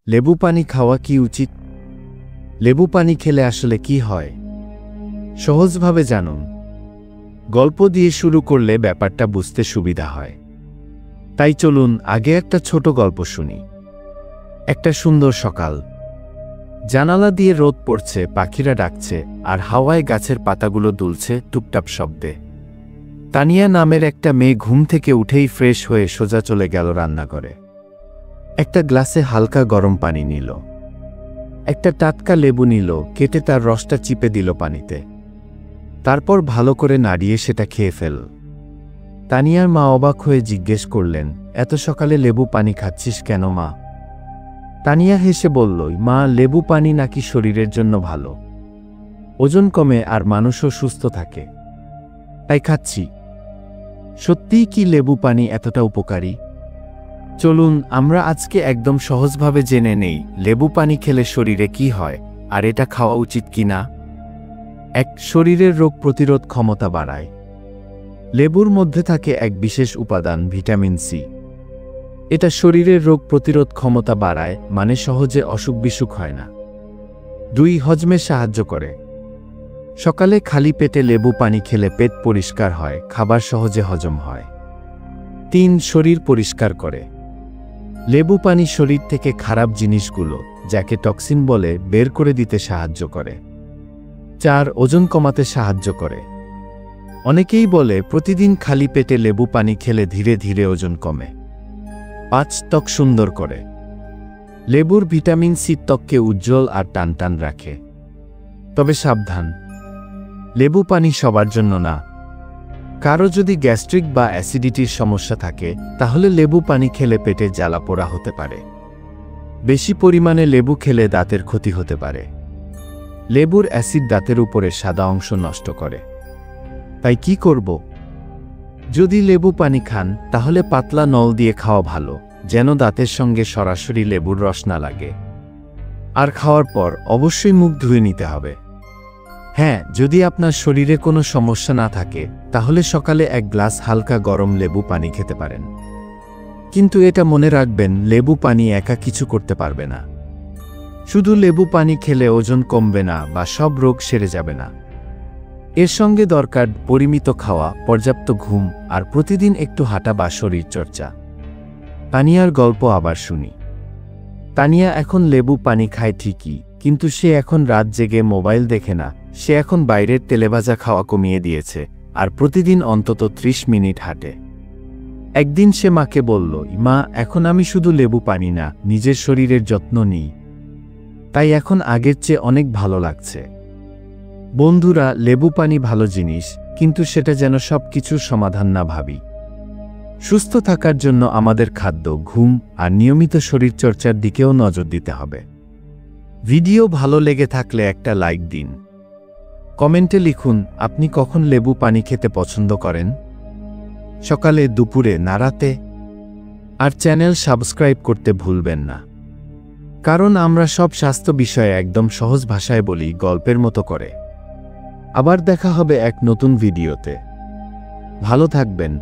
লেবু পানি খাওয়া কি উচিত? লেবু পানি খেলে আসলে কি হয় সহজভাবে জানুন। গল্প দিয়ে শুরু করলে ব্যাপারটা বুঝতে সুবিধা হয়। তাই চলুন আগে একটা ছোট গল্প শুনি। একটা সুন্দর সকাল, জানালা দিয়ে রোদ পড়ছে, পাখিরা ডাকছে, আর হাওয়ায় গাছের পাতাগুলো দুলছে টুপটাপ শব্দে। তানিয়া নামের একটা মেয়ে ঘুম থেকে উঠেই ফ্রেশ হয়ে সোজা চলে গেল রান্নাঘরে। একটা গ্লাসে হালকা গরম পানি নিল, একটা টাটকা লেবু নিল, কেটে তার রসটা চিপে দিল পানিতে। তারপর ভালো করে নাড়িয়ে সেটা খেয়ে ফেল। তানিয়ার মা অবাক হয়ে জিজ্ঞেস করলেন, এত সকালে লেবু পানি খাচ্ছিস কেন মা? তানিয়া হেসে বলল, মা, লেবু পানি নাকি শরীরের জন্য ভালো, ওজন কমে আর মানুষও সুস্থ থাকে, তাই খাচ্ছি। সত্যিই কি লেবু পানি এতটা উপকারী? চলুন আমরা আজকে একদম সহজভাবে জেনে নেই লেবু পানি খেলে শরীরে কি হয় আর এটা খাওয়া উচিত কি না। 1. শরীরের রোগ প্রতিরোধ ক্ষমতা বাড়ায়। লেবুর মধ্যে থাকে এক বিশেষ উপাদান ভিটামিন সি। এটা শরীরের রোগ প্রতিরোধ ক্ষমতা বাড়ায়, মানে সহজে অসুখ বিসুখ হয় না। 2. হজমে সাহায্য করে। সকালে খালি পেটে লেবু পানি খেলে পেট পরিষ্কার হয়, খাবার সহজে হজম হয়। 3. শরীর পরিষ্কার করে। লেবু পানি শরীর থেকে খারাপ জিনিসগুলো, যাকে টক্সিন বলে, বের করে দিতে সাহায্য করে। 4. ওজন কমাতে সাহায্য করে। অনেকেই বলে প্রতিদিন খালি পেটে লেবু পানি খেলে ধীরে ধীরে ওজন কমে। 5. ত্বক সুন্দর করে। লেবুর ভিটামিন সি ত্বককে উজ্জ্বল আর টানটান রাখে। তবে সাবধান, লেবু পানি সবার জন্য না। কারো যদি গ্যাস্ট্রিক বা অ্যাসিডিটির সমস্যা থাকে, তাহলে লেবু পানি খেলে পেটে জ্বালা পোড়া হতে পারে। বেশি পরিমাণে লেবু খেলে দাঁতের ক্ষতি হতে পারে। লেবুর অ্যাসিড দাঁতের উপরে সাদা অংশ নষ্ট করে। তাই কি করব? যদি লেবু পানি খান, তাহলে পাতলা নল দিয়ে খাওয়া ভালো, যেন দাঁতের সঙ্গে সরাসরি লেবুর রস না লাগে। আর খাওয়ার পর অবশ্যই মুখ ধুয়ে নিতে হবে। হ্যাঁ, যদি আপনার শরীরে কোনো সমস্যা না থাকে, তাহলে সকালে 1 গ্লাস হালকা গরম লেবু পানি খেতে পারেন। কিন্তু এটা মনে রাখবেন, লেবু পানি একা কিছু করতে পারবে না। শুধু লেবু পানি খেলে ওজন কমবে না বা সব রোগ সেরে যাবে না। এর সঙ্গে দরকার পরিমিত খাওয়া, পর্যাপ্ত ঘুম আর প্রতিদিন একটু হাঁটা বা শরীরচর্চা। তানিয়ার গল্প আবার শুনি। তানিয়া এখন লেবু পানি খায় ঠিকই, কিন্তু সে এখন রাত জেগে মোবাইল দেখে না। সে এখন বাইরের তেলেভাজা খাওয়া কমিয়ে দিয়েছে আর প্রতিদিন অন্তত 30 মিনিট হাঁটে। একদিন সে মাকে বলল, মা, এখন আমি শুধু লেবু পানি না, নিজের শরীরের যত্ন নিই। তাই এখন আগের চেয়ে অনেক ভালো লাগছে। বন্ধুরা, লেবু পানি ভালো জিনিস, কিন্তু সেটা যেন সব কিছুর সমাধান না ভাবি। সুস্থ থাকার জন্য আমাদের খাদ্য, ঘুম আর নিয়মিত শরীরচর্চার দিকেও নজর দিতে হবে। ভিডিও ভালো লেগে থাকলে একটা লাইক দিন। কমেন্টে লিখুন আপনি কখন লেবু পানি খেতে পছন্দ করেন, সকালে, দুপুরে না রাতে। আর চ্যানেল সাবস্ক্রাইব করতে ভুলবেন না, কারণ আমরা সব স্বাস্থ্য বিষয়ে একদম সহজ ভাষায় বলি, গল্পের মতো করে। আবার দেখা হবে এক নতুন ভিডিওতে। ভালো থাকবেন।